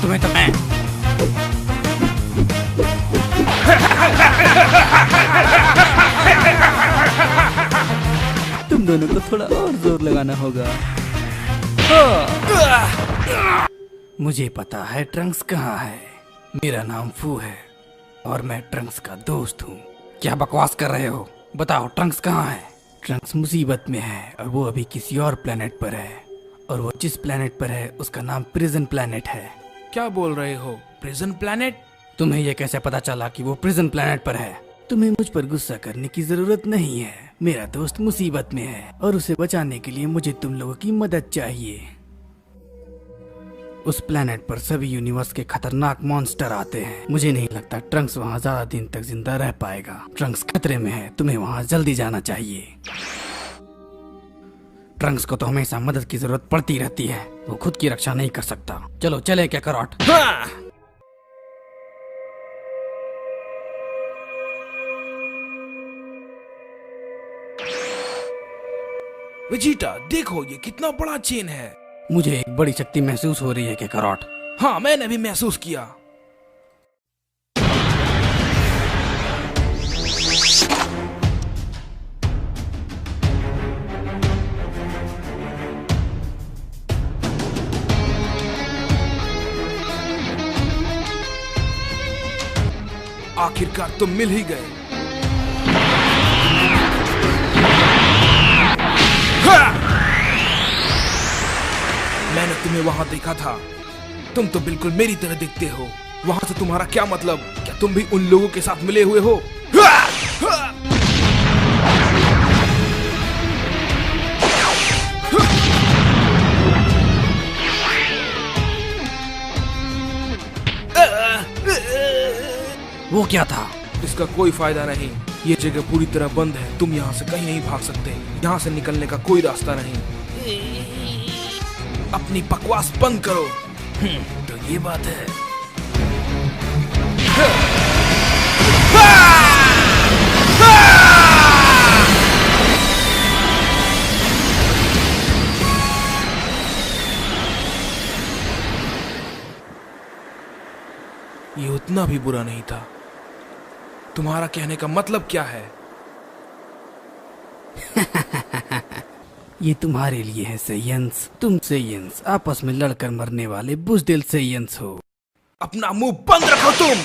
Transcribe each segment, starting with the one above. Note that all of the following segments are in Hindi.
तुम्हें तो मैं तुम दोनों को थोड़ा और जोर लगाना होगा। मुझे पता है ट्रंक्स कहाँ है। मेरा नाम फू है और मैं ट्रंक्स का दोस्त हूँ। क्या बकवास कर रहे हो? बताओ ट्रंक्स कहाँ है? ट्रंक्स मुसीबत में है और वो अभी किसी और प्लेनेट पर है, और वो जिस प्लेनेट पर है उसका नाम प्रिजन प्लेनेट है। क्या बोल रहे हो? Prison planet? तुम्हें ये कैसे पता चला कि वो प्रिजन प्लेनेट पर है? तुम्हें मुझ पर गुस्सा करने की जरूरत नहीं है। मेरा दोस्त मुसीबत में है और उसे बचाने के लिए मुझे तुम लोगों की मदद चाहिए। उस प्लेनेट पर सभी यूनिवर्स के खतरनाक मॉन्स्टर आते हैं। मुझे नहीं लगता ट्रंक्स वहाँ ज्यादा दिन तक जिंदा रह पाएगा। ट्रंक्स खतरे में है, तुम्हें वहाँ जल्दी जाना चाहिए। ट्रंक्स को तो हमेशा मदद की जरूरत पड़ती रहती है, वो खुद की रक्षा नहीं कर सकता। चलो चले काकरोट। हाँ! वेजिटा, देखो ये कितना बड़ा चेन है। मुझे एक बड़ी शक्ति महसूस हो रही है काकरोट। हाँ, मैंने भी महसूस किया। आखिरकार तुम मिल ही गए। मैंने तुम्हें वहां देखा था। तुम तो बिल्कुल मेरी तरह दिखते हो। वहां से तुम्हारा क्या मतलब? क्या तुम भी उन लोगों के साथ मिले हुए हो? वो क्या था? इसका कोई फायदा नहीं। ये जगह पूरी तरह बंद है। तुम यहाँ से कहीं नहीं भाग सकते। यहाँ से निकलने का कोई रास्ता नहीं। अपनी बकवास बंद करो। तो ये बात है। ये उतना भी बुरा नहीं था। तुम्हारा कहने का मतलब क्या है? ये तुम्हारे लिए है सेयंस। तुम सेयंस आपस में लड़कर मरने वाले बुज़दिल सेयंस हो। अपना मुंह बंद रखो तुम।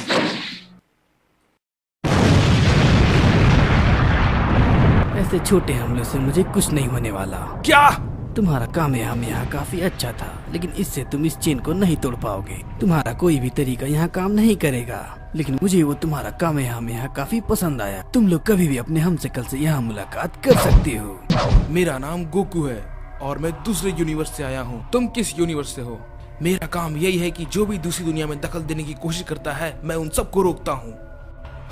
ऐसे छोटे हमलों से मुझे कुछ नहीं होने वाला। क्या? तुम्हारा कामयाबी काफी अच्छा था, लेकिन इससे तुम इस चेन को नहीं तोड़ पाओगे। तुम्हारा कोई भी तरीका यहाँ काम नहीं करेगा, लेकिन मुझे वो तुम्हारा कामयाबी काफी पसंद आया। तुम लोग कभी भी अपने हमशक्ल से यहाँ मुलाकात कर सकते हो। मेरा नाम गोकू है और मैं दूसरे यूनिवर्स से आया हूँ। तुम किस यूनिवर्स से हो? मेरा काम यही है कि जो भी दूसरी दुनिया में दखल देने की कोशिश करता है, मैं उन सबको रोकता हूँ।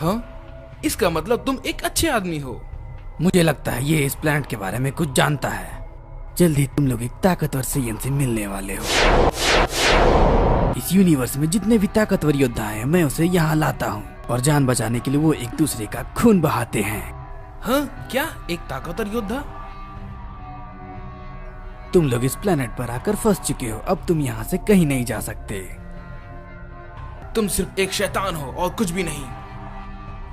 हाँ? इसका मतलब तुम एक अच्छे आदमी हो। मुझे लगता है ये इस प्लैनेट के बारे में कुछ जानता है। जल्दी तुम लोग एक ताकतवर सेयन से मिलने वाले हो। इस यूनिवर्स में जितने भी ताकतवर योद्धा हैं, मैं उसे यहाँ लाता हूँ, और जान बचाने के लिए वो एक दूसरे का खून बहाते हैं। हाँ? क्या एक ताकतवर योद्धा? तुम लोग इस प्लेनेट पर आकर फंस चुके हो। अब तुम यहाँ से कहीं नहीं जा सकते। तुम सिर्फ एक शैतान हो और कुछ भी नहीं।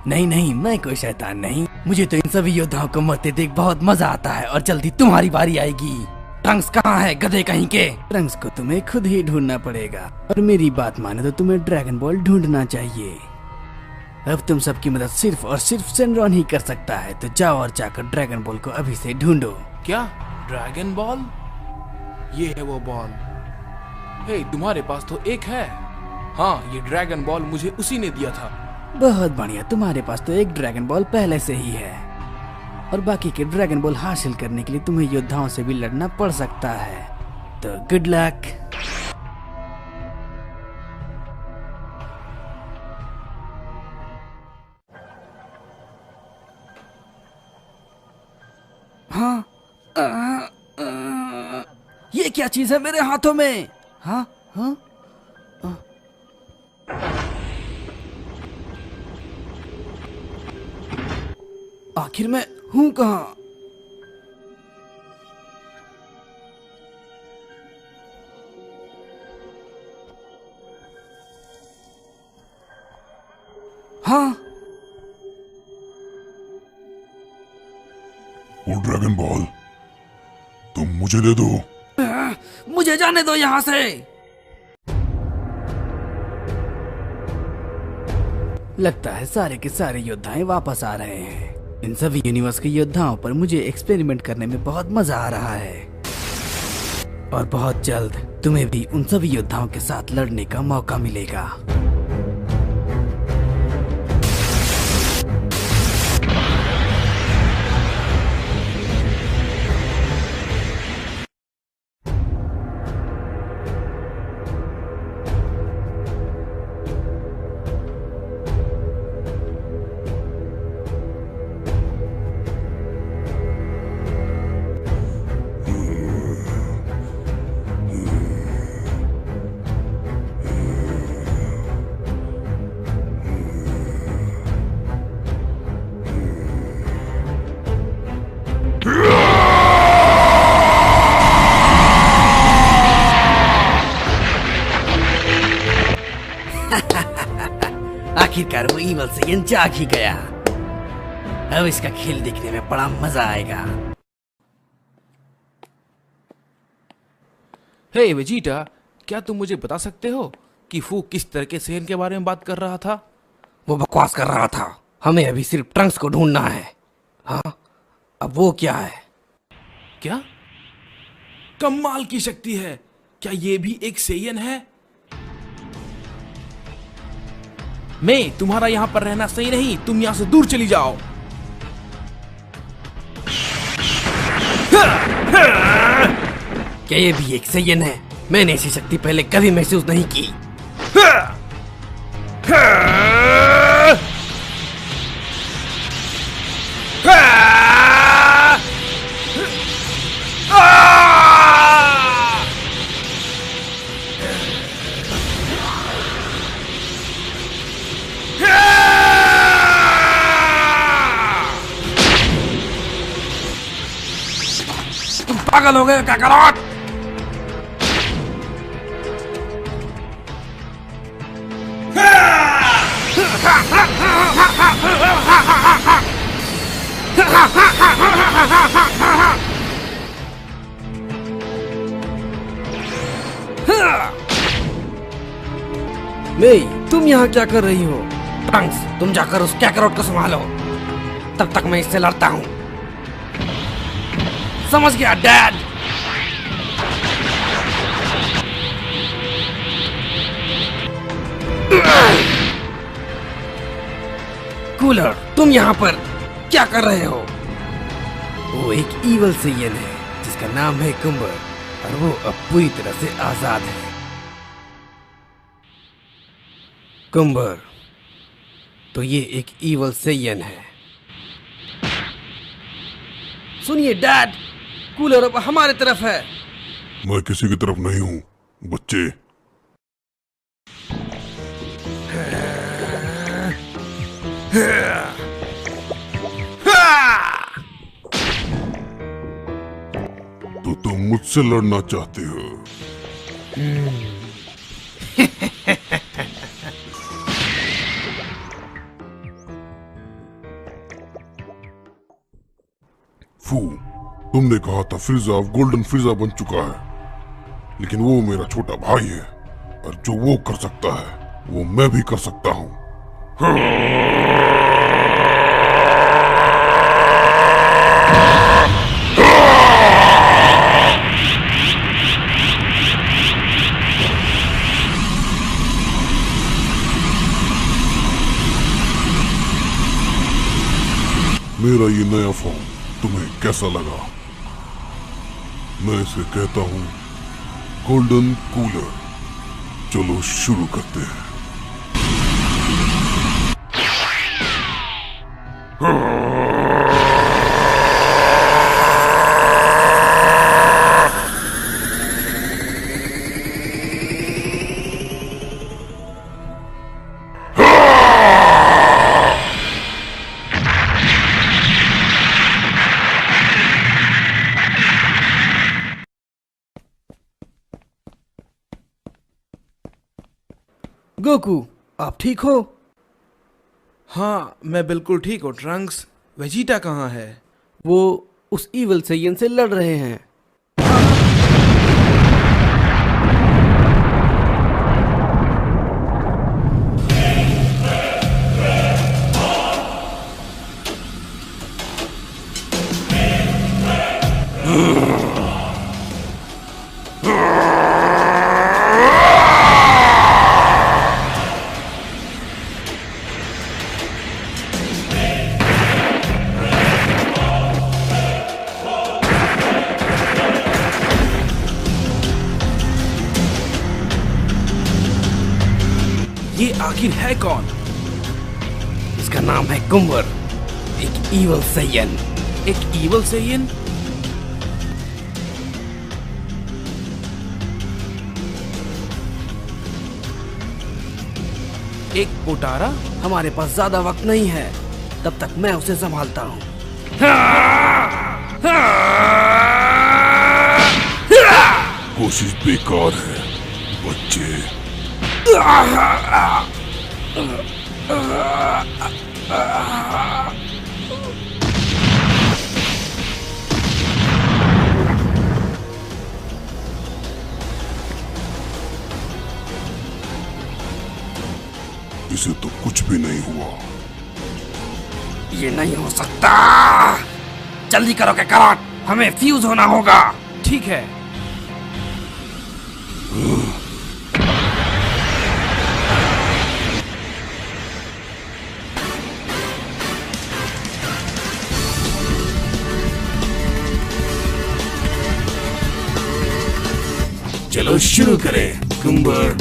नहीं नहीं, मैं कोई शैतान नहीं। मुझे तो इन सभी योद्धाओं को मरते देख बहुत मजा आता है, और जल्दी तुम्हारी बारी आएगी। ट्रंक्स कहाँ है गधे कहीं के? ट्रंक्स को तुम्हें खुद ही ढूंढना पड़ेगा, और मेरी बात माने तो तुम्हें ड्रैगन बॉल ढूंढना चाहिए। अब तुम सबकी मदद सिर्फ और सिर्फ सेनरॉन ही कर सकता है, तो जाओ और जाकर ड्रैगन बॉल को अभी से ढूंढो। क्या? Dragon ball? ये है वो बॉल। हे, तुम्हारे पास तो एक है। हाँ, ये ड्रैगन बॉल मुझे उसी ने दिया था। बहुत बढ़िया, तुम्हारे पास तो एक ड्रैगन बॉल पहले से ही है, और बाकी के ड्रैगन बॉल हासिल करने के लिए तुम्हें योद्धाओं से भी लड़ना पड़ सकता है। तो गुड लक। हाँ? ये क्या चीज है मेरे हाथों में? हाँ हाँ, आखिर मैं हूं कहाँ? वो ड्रैगन बॉल तुम मुझे दे दो। मुझे जाने दो यहाँ से। लगता है सारे के सारे योद्धाएं वापस आ रहे हैं। इन सभी यूनिवर्स के योद्धाओं पर मुझे एक्सपेरिमेंट करने में बहुत मजा आ रहा है और बहुत जल्द तुम्हें भी उन सभी योद्धाओं के साथ लड़ने का मौका मिलेगा। आखिरकार वो ईवल सेयन जाग ही गया। अब इसका खेल देखने में बड़ा मजा आएगा। हे वेजिटा, क्या तुम मुझे बता सकते हो कि फू किस तरह के सेन के बारे में बात कर रहा था? वो बकवास कर रहा था। हमें अभी सिर्फ ट्रंक्स को ढूंढना है। हाँ, अब वो क्या है? क्या कमाल की शक्ति है! क्या ये भी एक सेयन है? मैं तुम्हारा यहां पर रहना सही नहीं, तुम यहां से दूर चली जाओ। क्या ये भी एक सेयन है? मैंने ऐसी शक्ति पहले कभी महसूस नहीं की। तुम पागल हो गए क्या करोट? मैं, तुम यहाँ क्या कर रही हो? ट्रंक्स, तुम जाकर उस कैकरोट को संभालो। तब तक मैं इससे लड़ता हूँ। समझ गया डैड? कूलर, तुम यहाँ पर क्या कर रहे हो? वो एक ईवल सेयन है जिसका नाम है कुंबर और वो अब पूरी तरह से आजाद है। कुंबर, तो ये एक ईवल सेयन है। सुनिए डैड, कूलर अब हमारे तरफ है। मैं किसी की तरफ नहीं हूँ बच्चे। तो तुम मुझसे लड़ना चाहते हो? फू, तुमने कहा था फ्रीजा अब गोल्डन फ्रीजा बन चुका है, लेकिन वो मेरा छोटा भाई है और जो वो कर सकता है वो मैं भी कर सकता हूँ। मेरा ये नया फॉर्म तुम्हें कैसा लगा? मैं इसे कहता हूँ गोल्डन कूलर। चलो शुरू करते हैं। गोकू, आप ठीक हो? हाँ, मैं बिल्कुल ठीक हूँ ट्रंक्स। वेजिटा कहाँ है? वो उस ईवल सैयन से लड़ रहे हैं। ये आखिर है कौन? इसका नाम है कुंवर, एक ईवल सैयन। एक ईवल सैयन? एक पोटारा? हमारे पास ज्यादा वक्त नहीं है, तब तक मैं उसे संभालता हूँ। कोशिश बेकार है बच्चे। इसे तो कुछ भी नहीं हुआ। ये नहीं हो सकता। जल्दी करो के कराट, हमें फ्यूज होना होगा। ठीक है। चलो शुरू करें कुंवर।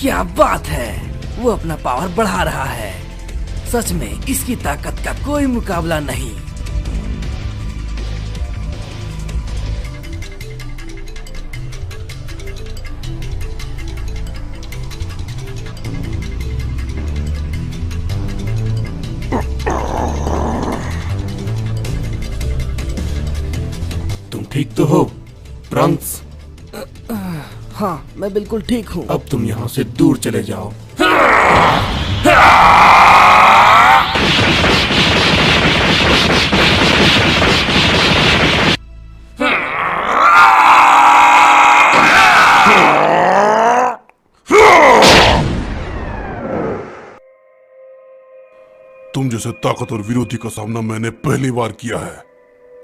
क्या बात है, वो अपना पावर बढ़ा रहा है। सच में इसकी ताकत का कोई मुकाबला नहीं। तुम ठीक तो हो ट्रंक्स? हाँ, मैं बिल्कुल ठीक हूँ। अब तुम यहाँ से दूर चले जाओ। तुम जैसे ताकतवर विरोधी का सामना मैंने पहली बार किया है।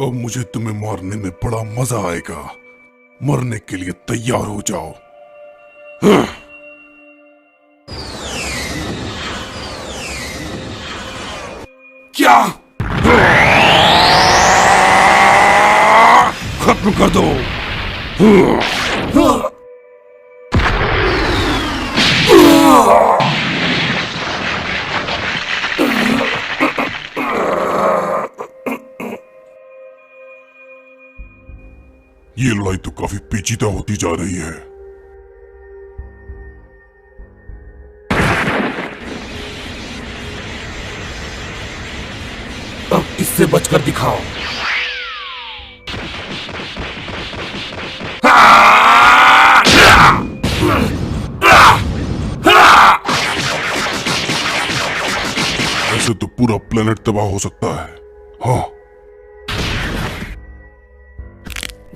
अब मुझे तुम्हें मारने में बड़ा मजा आएगा। मरने के लिए तैयार हो जाओ। क्या? खत्म कर दो। ये लड़ाई तो काफी पेचीदा होती जा रही है। अब इससे बचकर दिखाओ। ऐसे तो पूरा प्लेनेट तबाह हो सकता है। हाँ,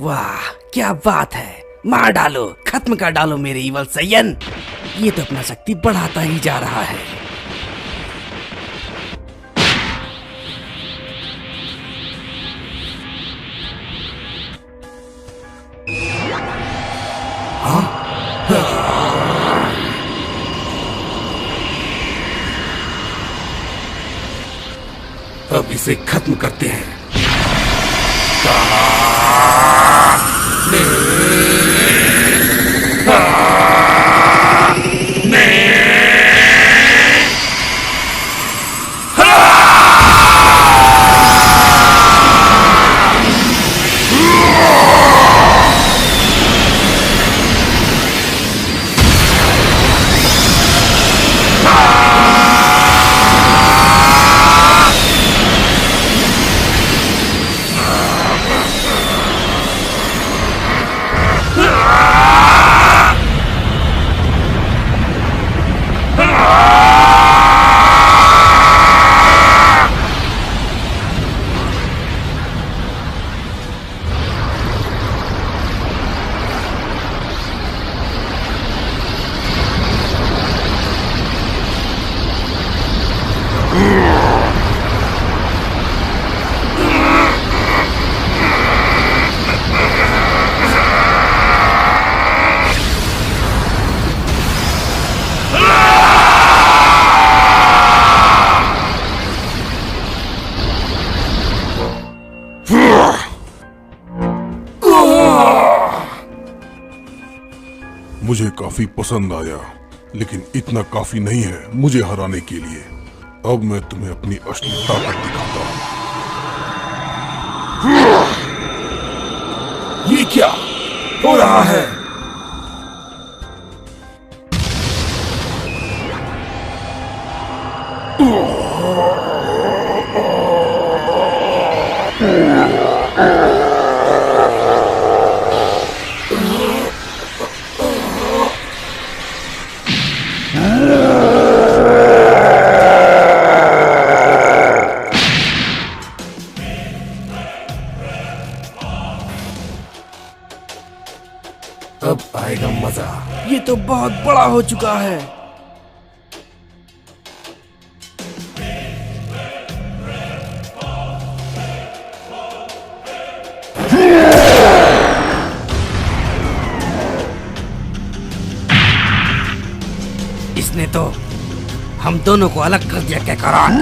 वाह क्या बात है, मार डालो, खत्म कर डालो मेरे ईवल सैयन। ये तो अपना शक्ति बढ़ाता ही जा रहा है। अब इसे खत्म करते हैं। मुझे काफी पसंद आया, लेकिन इतना काफी नहीं है मुझे हराने के लिए। अब मैं तुम्हें अपनी असली ताकत दिखाता हूँ। ये क्या हो रहा है? अब आएगा मजा। ये तो बहुत बड़ा हो चुका है। इसने तो हम दोनों को अलग कर दिया क्या करान।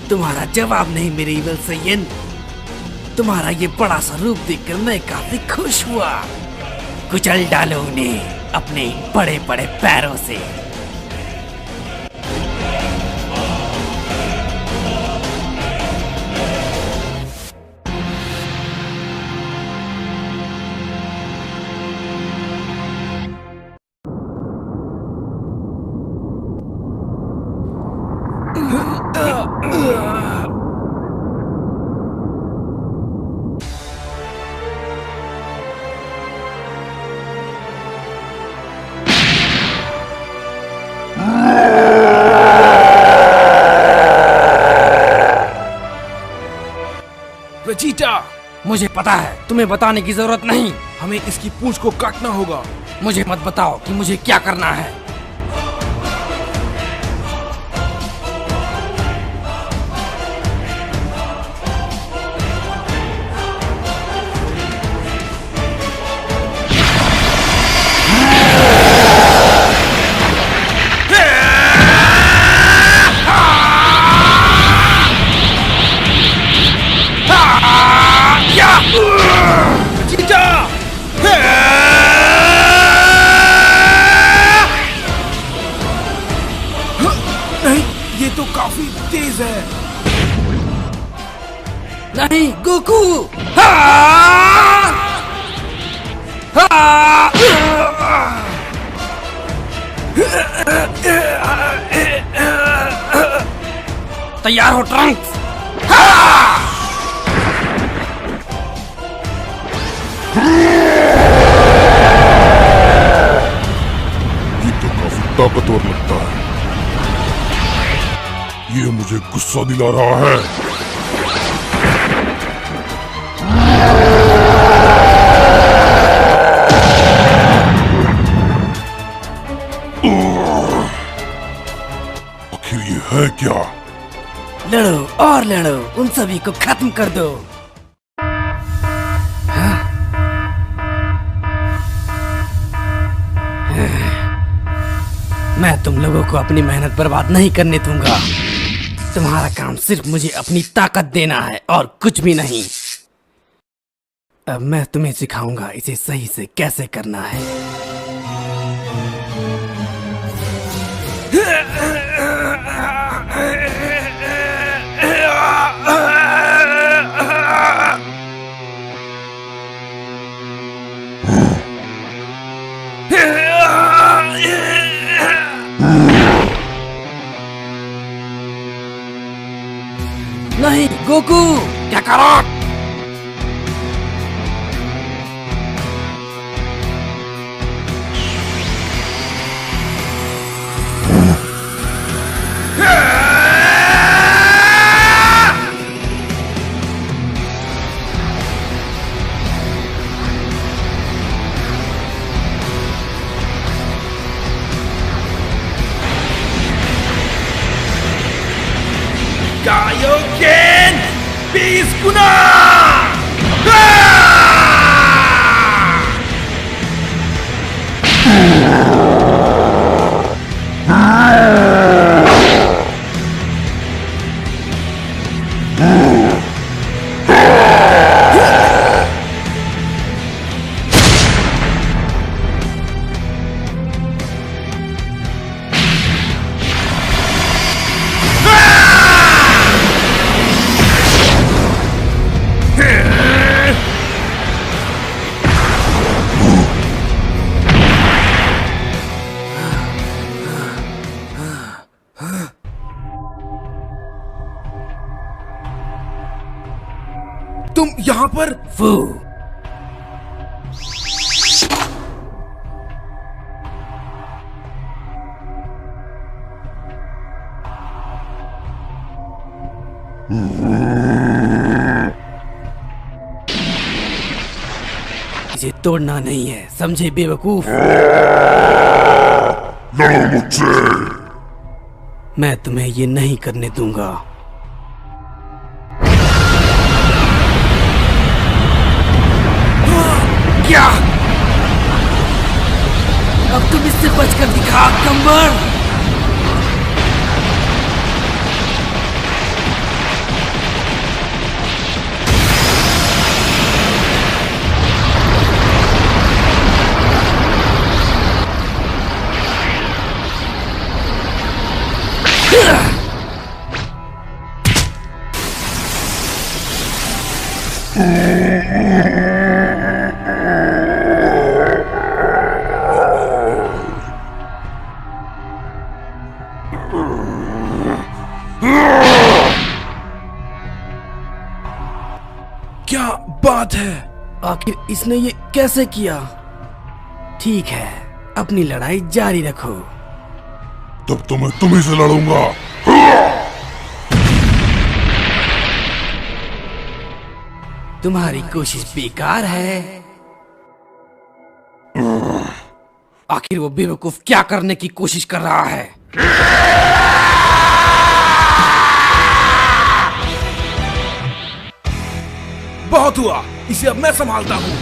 तुम्हारा जवाब नहीं मेरे इवल सैयन। तुम्हारा ये बड़ा सा रूप देखकर मैं काफी खुश हुआ। कुचल डालो उन्हें अपने बड़े बड़े पैरों से। वेजिटा, मुझे पता है, तुम्हें बताने की जरूरत नहीं। हमें इसकी पूंछ को काटना होगा। मुझे मत बताओ कि मुझे क्या करना है। नहीं, ये तो काफी तेज है। नहीं गोकू। तैयार हो ट्रंक्स। ये तो काफी ताकतवर लगता है। ये मुझे गुस्सा दिला रहा है। आखिर ये है क्या? लड़ो और लड़ो, उन सभी को खत्म कर दो। मैं तुम लोगों को अपनी मेहनत बर्बाद नहीं करने दूंगा। तुम्हारा काम सिर्फ मुझे अपनी ताकत देना है और कुछ भी नहीं। अब मैं तुम्हें सिखाऊंगा इसे सही से कैसे करना है। नहीं गोकू, क्या करो? Kaioken Beast-guna! तुम यहाँ पर? फू, इसे तोड़ना नहीं है, समझे बेवकूफ? लड़ो मुझसे। मैं तुम्हें ये नहीं करने दूंगा। क्या? अब तुम इससे बचकर दिखा कंबर। क्या बात है? आखिर इसने ये कैसे किया? ठीक है, अपनी लड़ाई जारी रखो। तब तो मैं तुम्ही से लड़ूंगा। तुम्हारी कोशिश बेकार है। आखिर वो बेवकूफ क्या करने की कोशिश कर रहा है? बहुत हुआ, इसे अब मैं संभालता हूँ।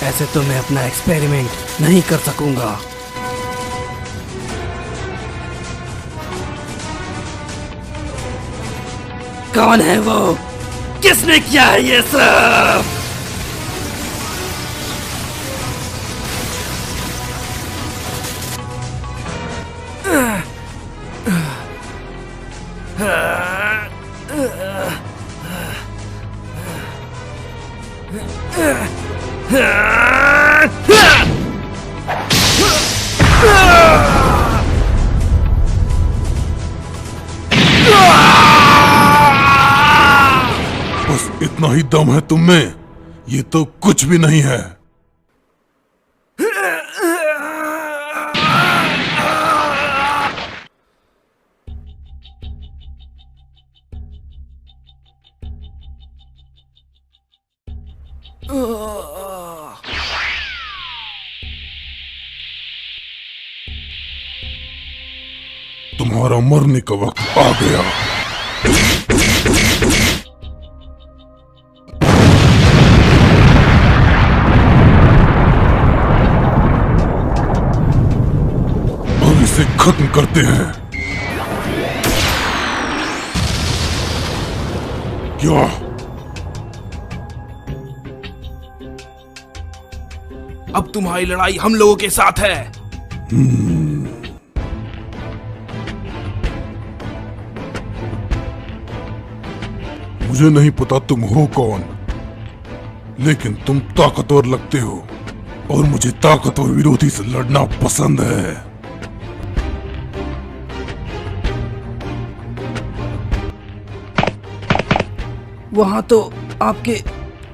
ऐसे तो मैं अपना एक्सपेरिमेंट नहीं कर सकूंगा। कौन है वो? किसने किया है ये सब? बस इतना ही दम है तुम में, ये तो कुछ भी नहीं है। तुम्हारा मरने का वक्त आ गया। अब इसे खत्म करते हैं। क्या? अब तुम्हारी लड़ाई हम लोगों के साथ है। मुझे नहीं पता तुम हो कौन, लेकिन तुम ताकतवर लगते हो और मुझे ताकतवर विरोधी से लड़ना पसंद है। वहां तो आपके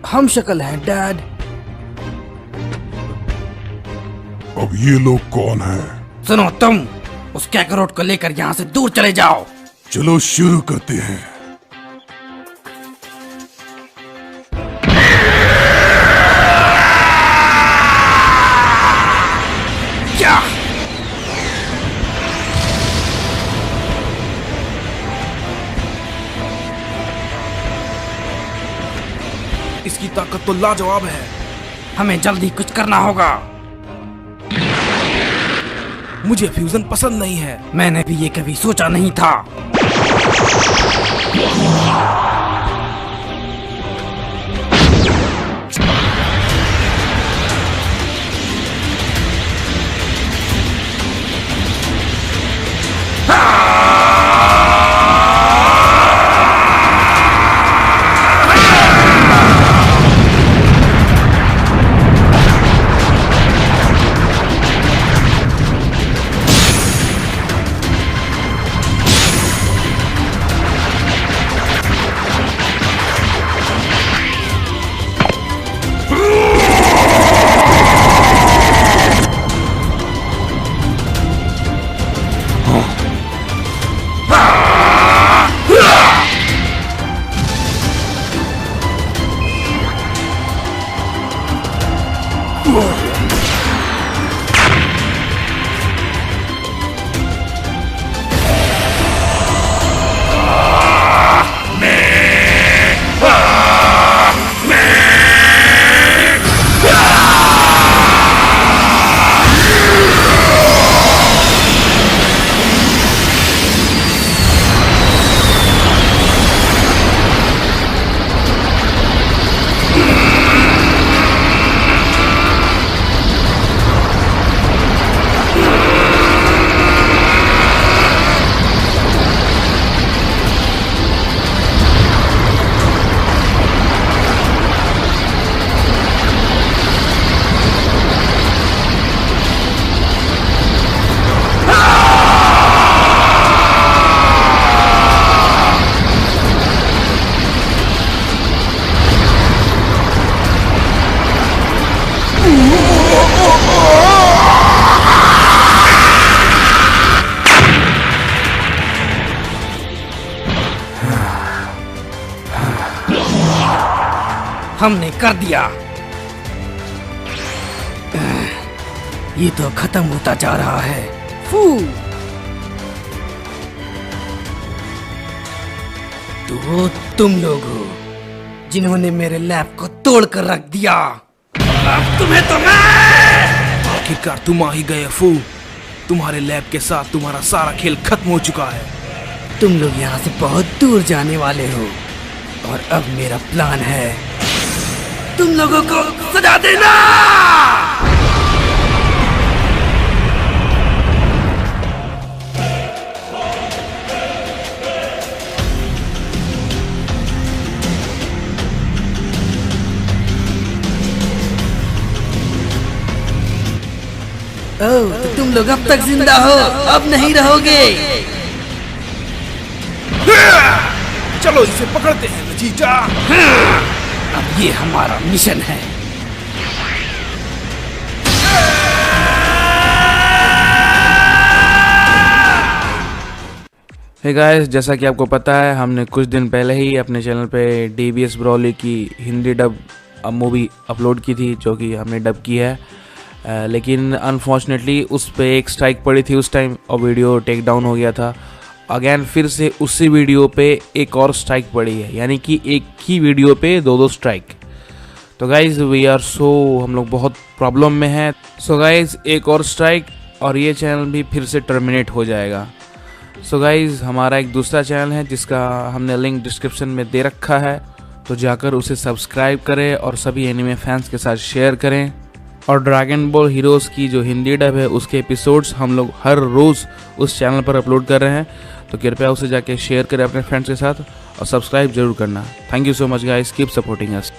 हम शक्ल हैं डैड। अब ये लोग कौन हैं? सुनो, तुम उस कैकरोट को लेकर यहाँ से दूर चले जाओ। चलो शुरू करते हैं। क्या? इसकी ताकत तो लाजवाब है। हमें जल्दी कुछ करना होगा। मुझे फ्यूजन पसंद नहीं है। मैंने भी ये कभी सोचा नहीं था। हमने कर दिया। ये तो खत्म होता जा रहा है। फू। तो तुम लोग हो जिन्होंने मेरे लैब को तोड़ कर रख दिया। अब तुम्हें तो मैं आखिरकार तुम आ ही गए फू। तुम्हारे लैब के साथ तुम्हारा सारा खेल खत्म हो चुका है। तुम लोग यहाँ से बहुत दूर जाने वाले हो और अब मेरा प्लान है तुम लोगों को सजा देना। ओह, तो तुम लोग अब तक जिंदा हो, अब नहीं रहोगे। चलो इसे पकड़ते हैं नजीजा। अब ये हमारा मिशन है। हे गाइस, जैसा कि आपको पता है हमने कुछ दिन पहले ही अपने चैनल पे DBS ब्रॉली की हिंदी डब मूवी अपलोड की थी, जो कि हमने डब की है। लेकिन अनफॉर्चुनेटली उस पे एक स्ट्राइक पड़ी थी उस टाइम और वीडियो टेक डाउन हो गया था। अगेन फिर से उसी वीडियो पे एक और स्ट्राइक पड़ी है, यानी कि एक ही वीडियो पे दो स्ट्राइक। तो गाइज हम लोग बहुत प्रॉब्लम में हैं। सो गाइज एक और स्ट्राइक और ये चैनल भी फिर से टर्मिनेट हो जाएगा। सो गाइज हमारा एक दूसरा चैनल है जिसका हमने लिंक डिस्क्रिप्शन में दे रखा है, तो जाकर उसे सब्सक्राइब करें और सभी एनिमे फैंस के साथ शेयर करें। और ड्रैगन बॉल हीरोज़ की जो हिंदी डब है उसके एपिसोड्स हम लोग हर रोज़ उस चैनल पर अपलोड कर रहे हैं, तो कृपया उसे जाके शेयर करें अपने फ्रेंड्स के साथ और सब्सक्राइब जरूर करना। Thank you so much guys, keep supporting us.